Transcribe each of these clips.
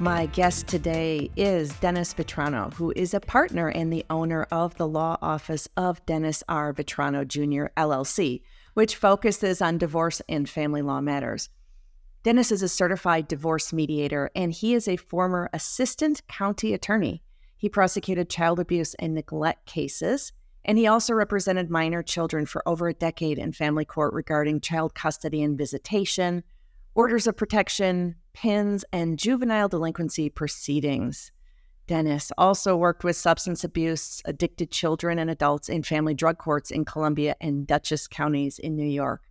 My guest today is Dennis Vetrano, who is a partner and the owner of the law office of Dennis R. Vetrano Jr., LLC, which focuses on divorce and family law matters. Dennis is a certified divorce mediator, and he is a former assistant county attorney. He prosecuted child abuse and neglect cases, and he also represented minor children for over a decade in family court regarding child custody and visitation, orders of protection, PINs, and juvenile delinquency proceedings. Dennis also worked with substance abuse, addicted children and adults in family drug courts in Columbia and Dutchess counties in New York.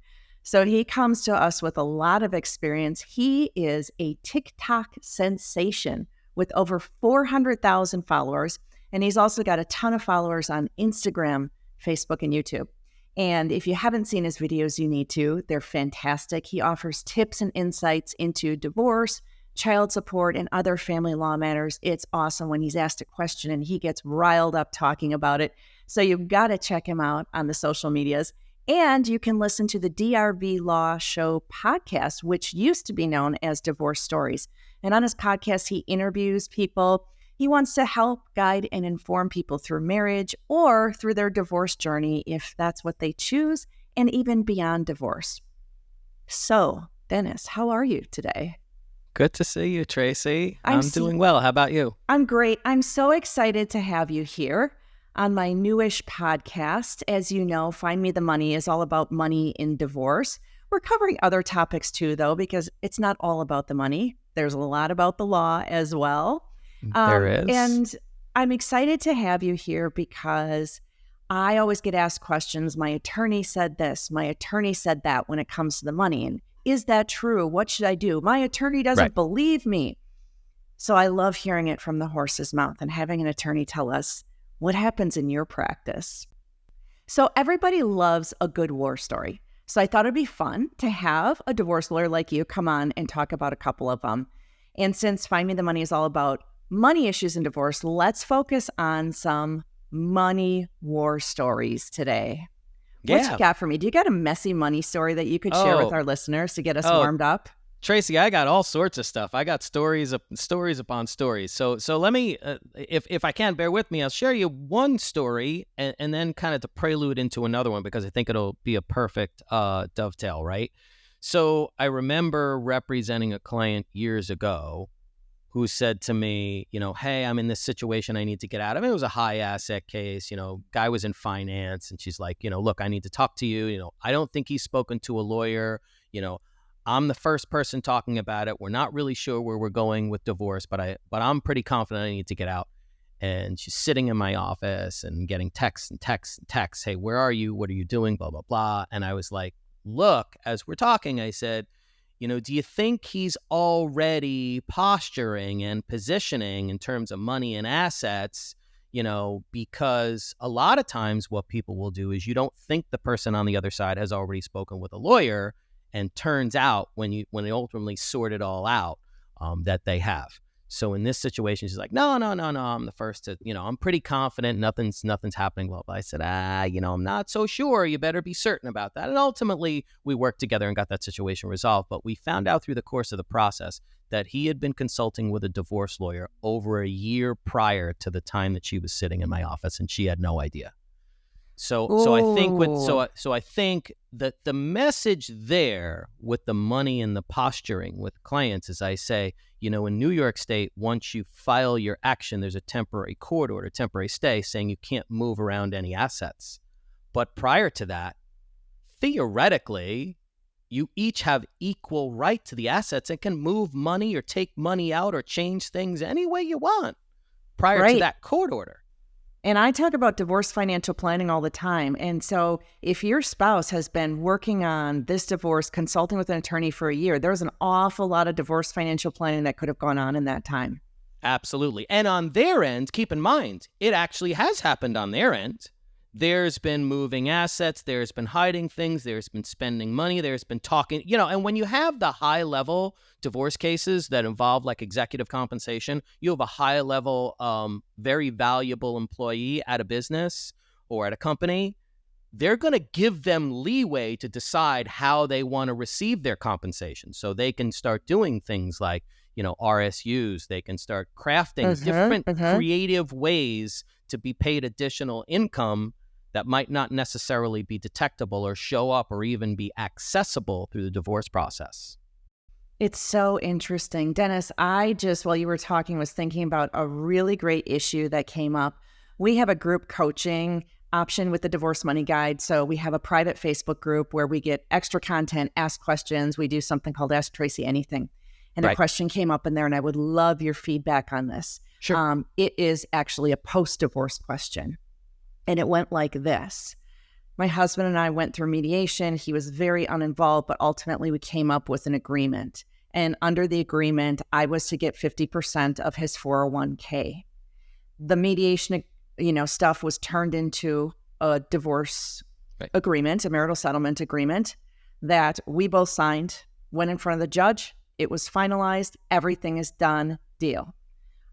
So he comes to us with a lot of experience. He is a TikTok sensation with over 400,000 followers, and he's also got a ton of followers on Instagram, Facebook, and YouTube. And if you haven't seen his videos, you need to. They're fantastic. He offers tips and insights into divorce, child support, and other family law matters. It's awesome when he's asked a question and he gets riled up talking about it. So you've got to check him out on the social medias. And you can listen to the DRV Law Show podcast, which used to be known as Divorce Stories. And on his podcast, he interviews people. He wants to help guide and inform people through marriage or through their divorce journey, if that's what they choose, and even beyond divorce. So, Dennis, how are you today? Good to see you, Tracy. I'm doing well. How about you? I'm great. I'm so excited to have you here on my newish podcast. As you know, Find Me the Money is all about money in divorce. We're covering other topics too, though, because it's not all about the money. There's a lot about the law as well. There is. And I'm excited to have you here because I always get asked questions. My attorney said this, my attorney said that when it comes to the money. And is that true? What should I do? My attorney doesn't believe me. So I love hearing it from the horse's mouth and having an attorney tell us what happens in your practice. So everybody loves a good war story. So I thought it'd be fun to have a divorce lawyer like you come on and talk about a couple of them. And since Find Me the Money is all about money issues in divorce, let's focus on some money war stories today. What you got for me? Do you got a messy money story that you could share with our listeners to get us warmed up? Tracy, I got all sorts of stuff. I got stories upon stories. So let me, if I can, bear with me. I'll share you one story and then kind of to prelude into another one because I think it'll be a perfect dovetail, right? So I remember representing a client years ago who said to me, hey, I'm in this situation I need to get out of. It was a high asset case, guy was in finance, and she's like, look, I need to talk to you. I don't think he's spoken to a lawyer. I'm the first person talking about it. We're not really sure where we're going with divorce, but I'm pretty confident I need to get out. And she's sitting in my office and getting texts and texts and texts. Hey, where are you? What are you doing? Blah, blah, blah. And I was like, look, as we're talking, I said, do you think he's already posturing and positioning in terms of money and assets? Because a lot of times what people will do is you don't think the person on the other side has already spoken with a lawyer, and turns out when they ultimately sort it all out, that they have. So in this situation, she's like, no, I'm the first to, I'm pretty confident nothing's happening. Well, I said, I'm not so sure. You better be certain about that. And ultimately, we worked together and got that situation resolved. But we found out through the course of the process that he had been consulting with a divorce lawyer over a year prior to the time that she was sitting in my office, and she had no idea. So I think that the message there with the money and the posturing with clients is I say, in New York State, once you file your action, there's a temporary court order, temporary stay saying you can't move around any assets. But prior to that, theoretically, you each have equal right to the assets and can move money or take money out or change things any way you want prior to that court order. And I talk about divorce financial planning all the time. And so if your spouse has been working on this divorce, consulting with an attorney for a year, there's an awful lot of divorce financial planning that could have gone on in that time. Absolutely. And on their end, keep in mind, it actually has happened on their end. There's been moving assets, there's been hiding things, there's been spending money, there's been talking, and when you have the high level divorce cases that involve like executive compensation, you have a high level, very valuable employee at a business or at a company. they're going to give them leeway to decide how they want to receive their compensation. So they can start doing things like, RSUs. They can start crafting different creative ways to be paid additional income that might not necessarily be detectable or show up or even be accessible through the divorce process. It's so interesting. Dennis, I just, while you were talking, was thinking about a really great issue that came up. We have a group coaching option with the Divorce Money Guide. So we have a private Facebook group where we get extra content, ask questions. We do something called Ask Tracy Anything. And a question came up in there, and I would love your feedback on this. Sure. It is actually a post-divorce question. And it went like this. My husband and I went through mediation. He was very uninvolved, but ultimately we came up with an agreement. And under the agreement, I was to get 50% of his 401k. The mediation, stuff was turned into a divorce agreement, a marital settlement agreement that we both signed, went in front of the judge. It was finalized. Everything is done. Deal.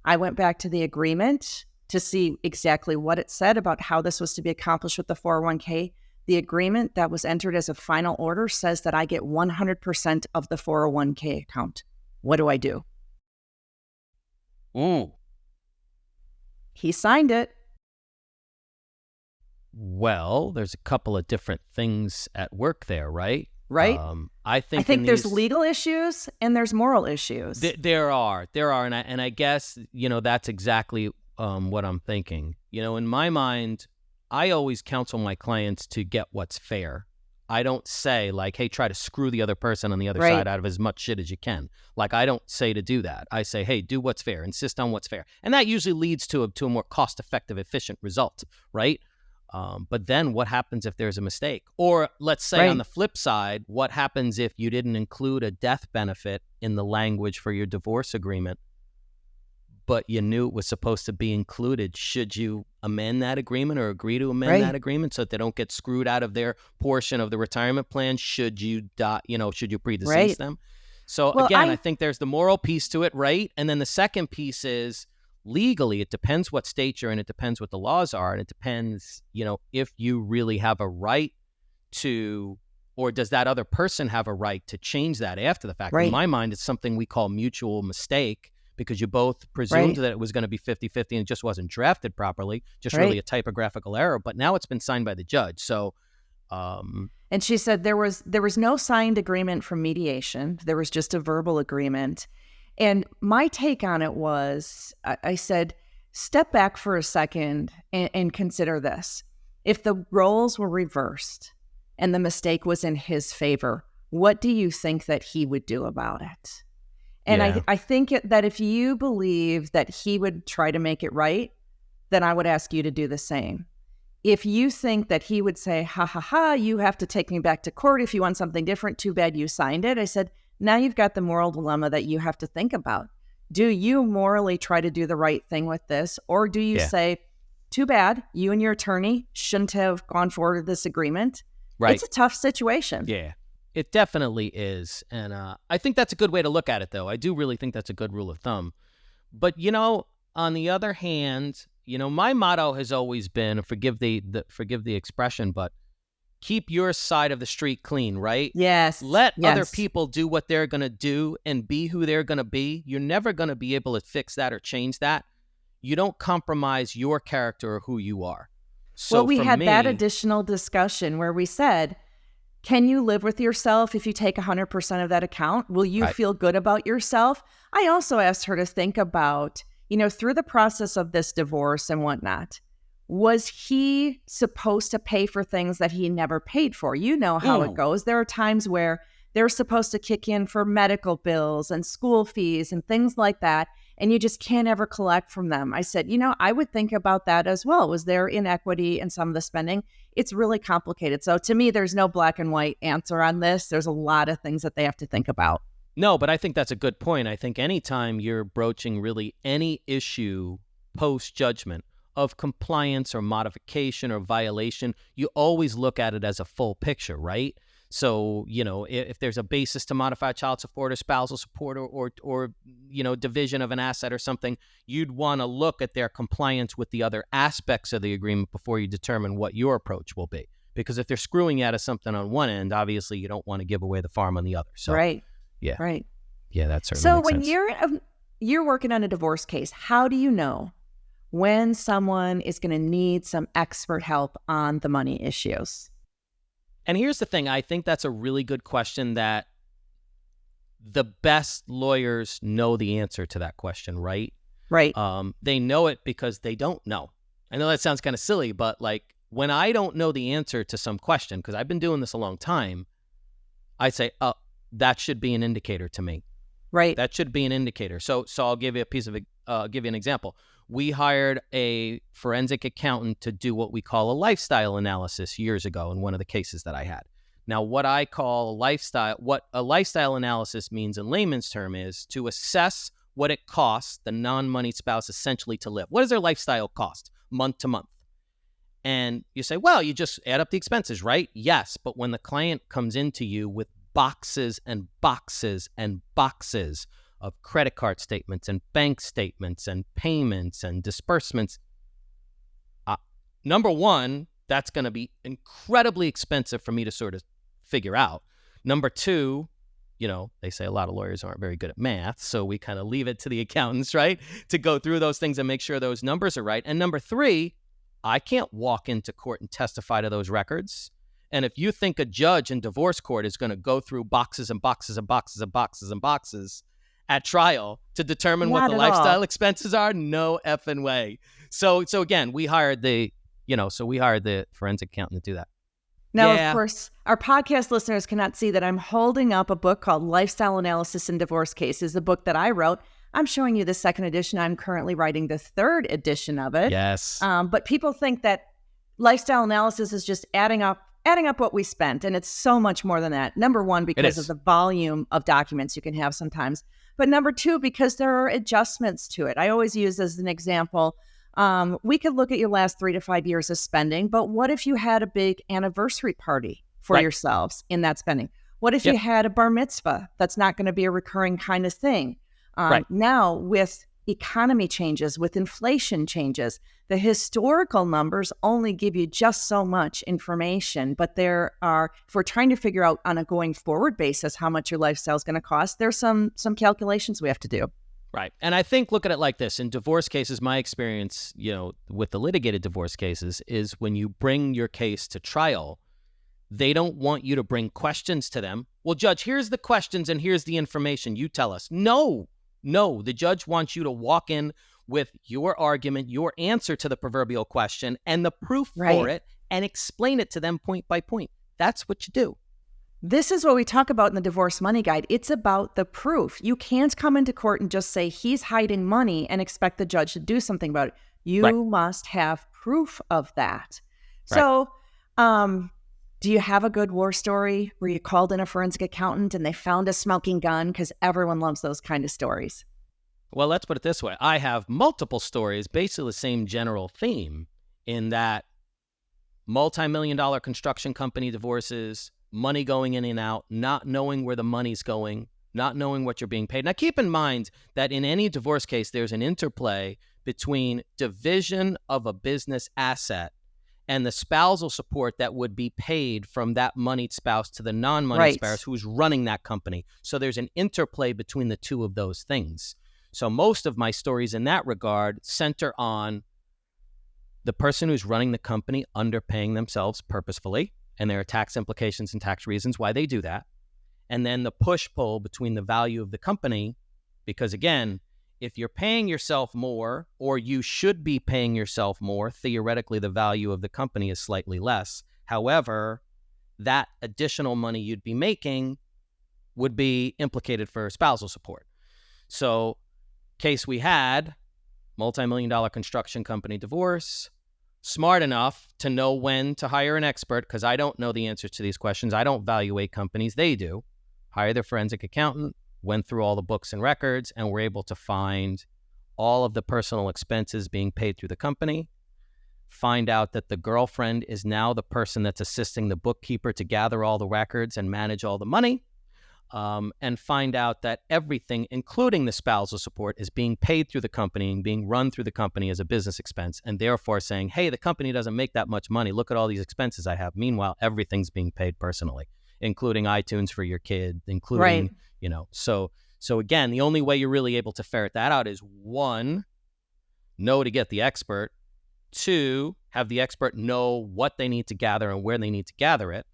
I went back to the agreement to see exactly what it said about how this was to be accomplished with the 401k. The agreement that was entered as a final order says that I get 100% of the 401k account. What do I do? He signed it. Well, there's a couple of different things at work there, right? Right. I think there's legal issues and there's moral issues. There are, and I guess that's exactly what I'm thinking. In my mind, I always counsel my clients to get what's fair. I don't say like, hey, try to screw the other person on the other side out of as much shit as you can. Like, I don't say to do that. I say, hey, do what's fair, insist on what's fair. And that usually leads to a more cost-effective, efficient result, right? But then what happens if there's a mistake? Or let's say on the flip side, what happens if you didn't include a death benefit in the language for your divorce agreement, but you knew it was supposed to be included? Should you amend that agreement or agree to amend that agreement so that they don't get screwed out of their portion of the retirement plan? Should you should you predecease them? So again, I think there's the moral piece to it, right? And then the second piece is legally, it depends what state you're in. It depends what the laws are. And it depends, if you really have a right to, or does that other person have a right to change that after the fact? In my mind, it's something we call mutual mistake, because you both presumed that it was going to be 50-50 and it just wasn't drafted properly, just really a typographical error. But now it's been signed by the judge. So, and she said there was no signed agreement from mediation. There was just a verbal agreement. And my take on it was, I said, step back for a second and consider this. If the roles were reversed and the mistake was in his favor, what do you think that he would do about it? And I think that if you believe that he would try to make it right, then I would ask you to do the same. If you think that he would say, ha, ha, ha, you have to take me back to court if you want something different, too bad you signed it. I said, now you've got the moral dilemma that you have to think about. Do you morally try to do the right thing with this? Or do you say, too bad, you and your attorney shouldn't have gone forward with this agreement? It's a tough situation. Yeah, it definitely is. And I think that's a good way to look at it, though. I do really think that's a good rule of thumb. But, on the other hand, my motto has always been, forgive the expression, but keep your side of the street clean, right? Yes. Let other people do what they're going to do and be who they're going to be. You're never going to be able to fix that or change that. You don't compromise your character or who you are. So we had that additional discussion where we said, can you live with yourself if you take 100% of that account? Will you feel good about yourself? I also asked her to think about, through the process of this divorce and whatnot, was he supposed to pay for things that he never paid for? You know how it goes. There are times where they're supposed to kick in for medical bills and school fees and things like that, and you just can't ever collect from them. I said, I would think about that as well. Was there inequity in some of the spending? It's really complicated. So to me, there's no black and white answer on this. There's a lot of things that they have to think about. No, but I think that's a good point. I think anytime you're broaching really any issue post-judgment of compliance or modification or violation, you always look at it as a full picture, right? So, if there's a basis to modify child support or spousal support or division of an asset or something, you'd want to look at their compliance with the other aspects of the agreement before you determine what your approach will be. because if they're screwing you out of something on one end, obviously you don't want to give away the farm on the other. So, Right. yeah. Right. Yeah, that certainly So makes when sense. you're working on a divorce case, how do you know when someone is going to need some expert help on the money issues? And here's the thing. I think that's a really good question that the best lawyers know the answer to that question, right? Right. They know it because they don't know. I know that sounds kind of silly, but like when I don't know the answer to some question, because I've been doing this a long time, I say, oh, that should be an indicator to me. Right. That should be an indicator. So I'll give you give you an example. We hired a forensic accountant to do what we call a lifestyle analysis years ago in one of the cases that I had. Now, what a lifestyle analysis means in layman's term is to assess what it costs the non-money spouse essentially to live. What does their lifestyle cost month to month? And you say, well, you just add up the expenses, right? Yes, but when the client comes into you with boxes and boxes and boxes of credit card statements and bank statements and payments and disbursements, number one, that's going to be incredibly expensive for me to sort of figure out. Number two, they say a lot of lawyers aren't very good at math, so we kind of leave it to the accountants, right, to go through those things and make sure those numbers are right. And number three, I can't walk into court and testify to those records. And if you think a judge in divorce court is going to go through boxes and boxes and boxes and boxes and boxes at trial to determine what Not the at lifestyle all. expenses are, no effing way. So again, we hired the forensic accountant to do that. Now, of Yeah. course, our podcast listeners cannot see that I'm holding up a book called Lifestyle Analysis in Divorce Cases, the book that I wrote. I'm showing you the second edition. I'm currently writing the third edition of it. Yes. But people think that lifestyle analysis is just adding up what we spent, and it's so much more than that. Number one, because of the volume of documents you can have sometimes. But number two, because there are adjustments to it. I always use as an example, we could look at your last 3 to 5 years of spending, but what if you had a big anniversary party for yourselves in that spending? What if you had a bar mitzvah? That's not going to be a recurring kind of thing. Now, with economy changes, with inflation changes, the historical numbers only give you just so much information, but if we're trying to figure out on a going forward basis how much your lifestyle is going to cost, there's some calculations we have to do. Right. And I think, look at it like this. In divorce cases, my experience, with the litigated divorce cases is when you bring your case to trial, they don't want you to bring questions to them. Well, judge, here's the questions and here's the information. You tell us. No, the judge wants you to walk in with your argument, your answer to the proverbial question, and the proof for it, and explain it to them point by point. That's what you do. This is what we talk about in the Divorce Money Guide. It's about the proof. You can't come into court and just say he's hiding money and expect the judge to do something about it. You must have proof of that. So, do you have a good war story where you called in a forensic accountant and they found a smoking gun? Because everyone loves those kind of stories. Well, let's put it this way. I have multiple stories, basically the same general theme, in that multi-million-dollar construction company divorces, money going in and out, not knowing where the money's going, not knowing what you're being paid. Now, keep in mind that in any divorce case, there's an interplay between division of a business asset and the spousal support that would be paid from that moneyed spouse to the non-moneyed spouse who's running that company. So there's an interplay between the two of those things. So most of my stories in that regard center on the person who's running the company underpaying themselves purposefully, and there are tax implications and tax reasons why they do that. And then the push-pull between the value of the company, because again, if you're paying yourself more, or you should be paying yourself more, theoretically the value of the company is slightly less. However, that additional money you'd be making would be implicated for spousal support. So, case we had, multi-million-dollar construction company divorce, smart enough to know when to hire an expert, because I don't know the answers to these questions. I don't evaluate companies. They do. Hire their forensic accountant, went through all the books and records, and were able to find all of the personal expenses being paid through the company, find out that the girlfriend is now the person that's assisting the bookkeeper to gather all the records and manage all the money, and find out that everything, including the spousal support, is being paid through the company and being run through the company as a business expense, and therefore saying, hey, the company doesn't make that much money. Look at all these expenses I have. Meanwhile, everything's being paid personally, including iTunes for your kid, including, Right. So again, the only way you're really able to ferret that out is, one, know to get the expert. Two, have the expert know what they need to gather and where they need to gather it.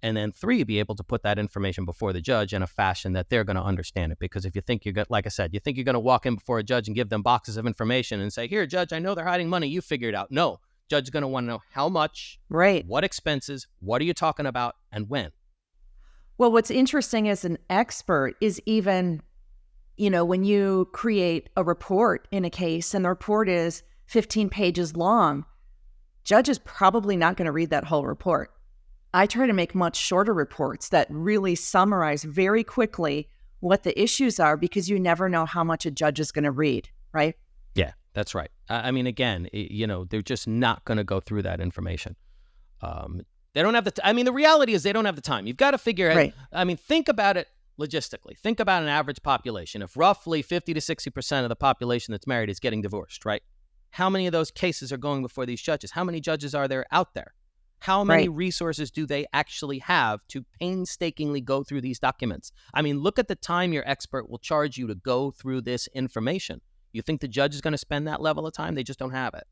And then three, be able to put that information before the judge in a fashion that they're going to understand it. Because if you think like I said, you think you're going to walk in before a judge and give them boxes of information and say, here, judge, I know they're hiding money. You figure it out. No, judge is going to want to know how much, Right. what expenses, what are you talking about, and when. Well, what's interesting as an expert is even, when you create a report in a case and the report is 15 pages long, judge is probably not going to read that whole report. I try to make much shorter reports that really summarize very quickly what the issues are, because you never know how much a judge is going to read, right? Yeah, that's right. I mean, again, they're just not going to go through that information. They don't have the reality is they don't have the time. You've got to figure out, Right. Think about it logistically. Think about an average population. If roughly 50 to 60% of the population that's married is getting divorced, right? How many of those cases are going before these judges? How many judges are there out there? How many Right. resources do they actually have to painstakingly go through these documents? I mean, look at the time your expert will charge you to go through this information. You think the judge is going to spend that level of time? They just don't have it.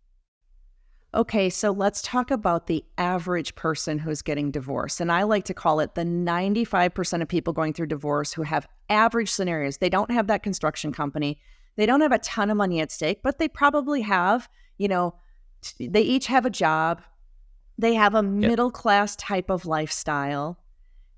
Okay, so let's talk about the average person who's getting divorced. And I like to call it the 95% of people going through divorce who have average scenarios. They don't have that construction company. They don't have a ton of money at stake, but they probably have, they each have a job. They have a Yep. middle-class type of lifestyle.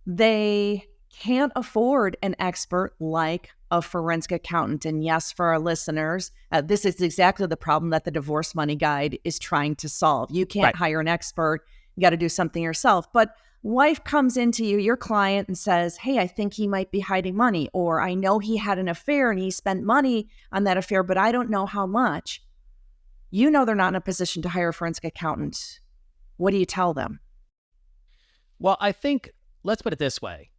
They can't afford an expert like a forensic accountant. And yes, for our listeners, this is exactly the problem that the Divorce Money Guide is trying to solve. You can't Right. hire an expert. You got to do something yourself. But wife comes into you, your client, and says, hey, I think he might be hiding money, or I know he had an affair and he spent money on that affair, but I don't know how much. They're not in a position to hire a forensic accountant. What do you tell them? Well, I think, let's put it this way.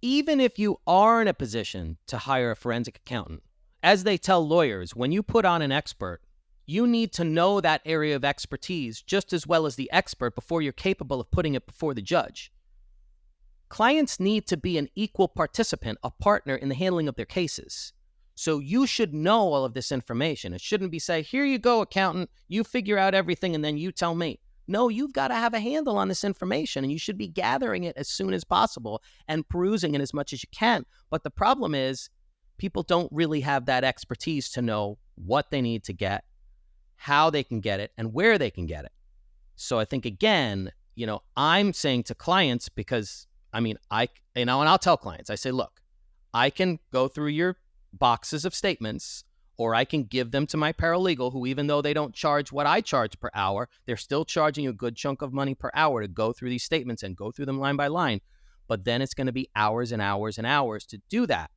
Even if you are in a position to hire a forensic accountant, as they tell lawyers, when you put on an expert, you need to know that area of expertise just as well as the expert before you're capable of putting it before the judge. Clients need to be an equal participant, a partner in the handling of their cases. So you should know all of this information. It shouldn't be say, here you go, accountant, you figure out everything and then you tell me. No, you've got to have a handle on this information, and you should be gathering it as soon as possible and perusing it as much as you can. But the problem is people don't really have that expertise to know what they need to get, how they can get it, and where they can get it. So I think, again, I'm saying to clients, because, and I'll tell clients, I say, look, I can go through your boxes of statements, or I can give them to my paralegal, who, even though they don't charge what I charge per hour, they're still charging you a good chunk of money per hour to go through these statements and go through them line by line. But then it's going to be hours and hours and hours to do that.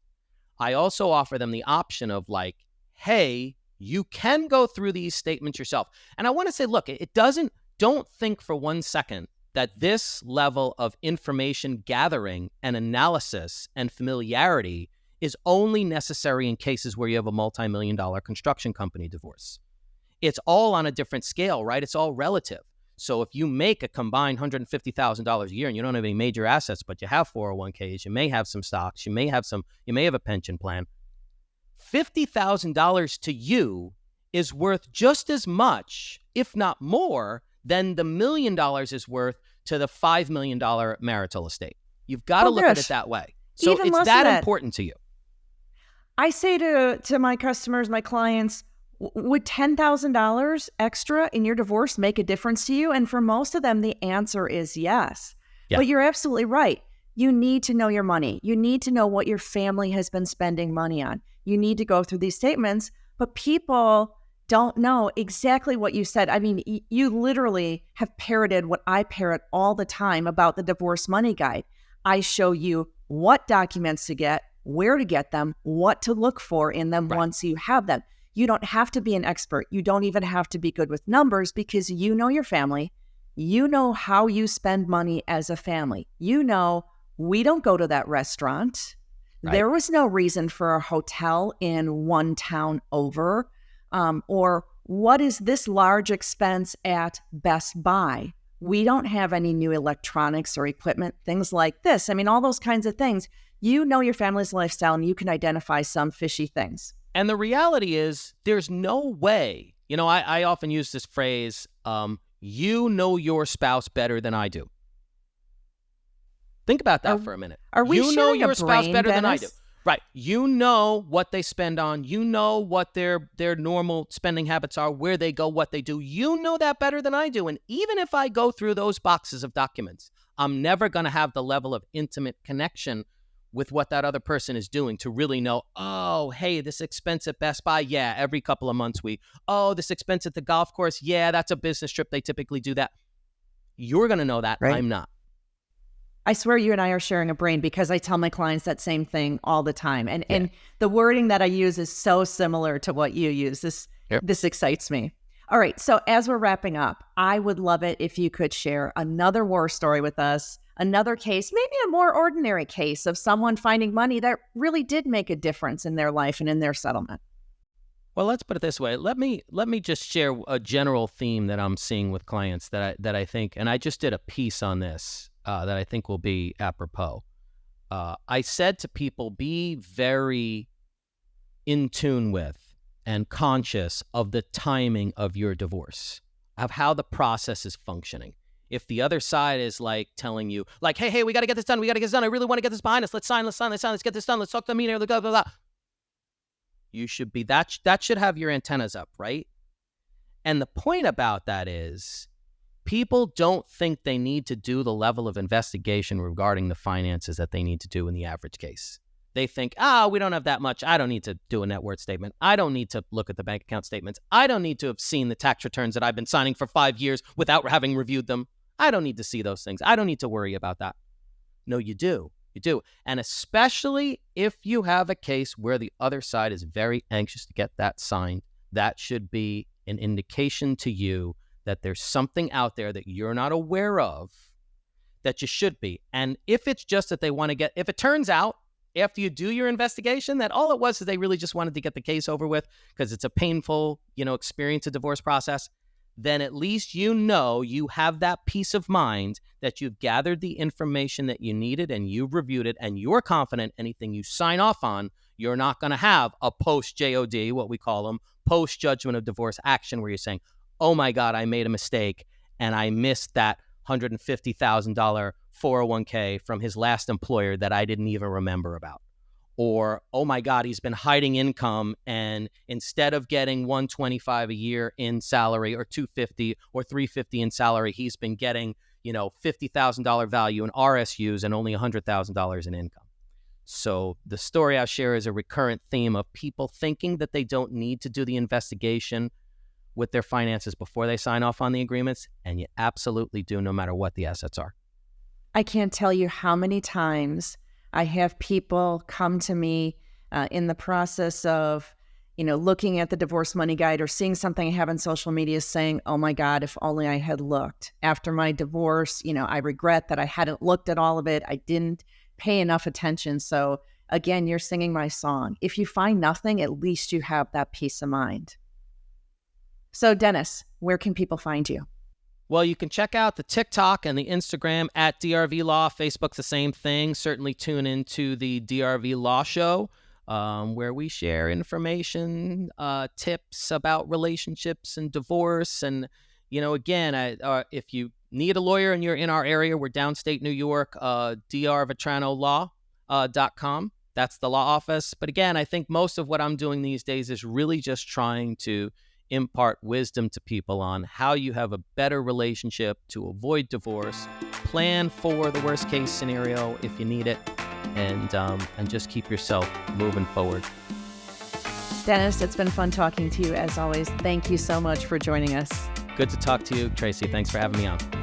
I also offer them the option of hey, you can go through these statements yourself. And I want to say, look, don't think for 1 second that this level of information gathering and analysis and familiarity is only necessary in cases where you have a multi-million-dollar construction company divorce. It's all on a different scale, right? It's all relative. So if you make a combined $150,000 a year and you don't have any major assets, but you have 401ks, you may have some stocks, you may have a pension plan, $50,000 to you is worth just as much, if not more, than the $1 million is worth to the $5 million marital estate. You've got to look at it that way. So Even it's less that than that. important to you. I say to my customers, my clients, would $10,000 extra in your divorce make a difference to you? And for most of them, the answer is yes. Yeah. But you're absolutely right. You need to know your money. You need to know what your family has been spending money on. You need to go through these statements, but people don't know exactly what you said. I mean, you literally have parroted what I parrot all the time about the Divorce Money Guide. I show you what documents to get, where to get them, what to look for in them once you have them. You don't have to be an expert. You don't even have to be good with numbers, because you know your family. You know how you spend money as a family. We don't go to that restaurant. Right. There was no reason for a hotel in one town over, or what is this large expense at Best Buy? We don't have any new electronics or equipment, things like this. I mean, all those kinds of things. You know your family's lifestyle and you can identify some fishy things. And the reality is there's no way, I often use this phrase, you know your spouse better than I do. Think about that for a minute. Are we You know sharing your a spouse brain, better than I do. Dennis? Right. You know what they spend on. You know what their normal spending habits are, where they go, what they do. You know that better than I do. And even if I go through those boxes of documents, I'm never going to have the level of intimate connection with what that other person is doing to really know, oh, hey, this expense at Best Buy, yeah, every couple of months this expense at the golf course, yeah, that's a business trip. They typically do that. You're going to know that. Right. I'm not. I swear you and I are sharing a brain because I tell my clients that same thing all the time. And the wording that I use is so similar to what you use. This excites me. All right. So as we're wrapping up, I would love it if you could share another war story with us, another case, maybe a more ordinary case of someone finding money that really did make a difference in their life and in their settlement. Well, let's put it this way. Let me just share a general theme that I'm seeing with clients that I think, and I just did a piece on this that I think will be apropos. I said to people, be very in tune with and conscious of the timing of your divorce, of how the process is functioning. If the other side is like telling you, like, hey, we got to get this done. I really want to get this behind us. Let's sign. Let's get this done. Let's talk to the meeting. Blah, blah, blah. You should be, that should have your antennas up, right? And the point about that is people don't think they need to do the level of investigation regarding the finances that they need to do in the average case. They think, we don't have that much. I don't need to do a net worth statement. I don't need to look at the bank account statements. I don't need to have seen the tax returns that I've been signing for 5 years without having reviewed them. I don't need to see those things. I don't need to worry about that. No, you do. You do. And especially if you have a case where the other side is very anxious to get that signed, that should be an indication to you that there's something out there that you're not aware of that you should be. And if it's just that if it turns out after you do your investigation that all it was is they really just wanted to get the case over with because it's a painful, experience, a divorce process, then at least you have that peace of mind that you've gathered the information that you needed and you've reviewed it and you're confident anything you sign off on, you're not going to have a post-JOD, what we call them, post-judgment of divorce action where you're saying, oh my God, I made a mistake and I missed that $150,000 401k from his last employer that I didn't even remember about. Or, oh my God, he's been hiding income and instead of getting $125 a year in salary or $250 or $350 in salary, he's been getting, $50,000 value in RSUs and only $100,000 in income. So the story I share is a recurrent theme of people thinking that they don't need to do the investigation with their finances before they sign off on the agreements, and you absolutely do, no matter what the assets are. I can't tell you how many times I have people come to me in the process of, looking at the divorce money guide or seeing something I have on social media saying, oh my God, if only I had looked. After my divorce, I regret that I hadn't looked at all of it. I didn't pay enough attention. So again, you're singing my song. If you find nothing, at least you have that peace of mind. So Dennis, where can people find you? Well, you can check out the TikTok and the Instagram at DRV Law. Facebook's the same thing. Certainly tune into the DRV Law Show, where we share information, tips about relationships and divorce. And, again, if you need a lawyer and you're in our area, we're downstate New York, drvetrano.com. That's the law office. But again, I think most of what I'm doing these days is really just trying to impart wisdom to people on how you have a better relationship to avoid divorce, plan for the worst case scenario if you need it, and just keep yourself moving forward. Dennis, it's been fun talking to you as always. Thank you so much for joining us. Good to talk to you, Tracy. Thanks for having me on.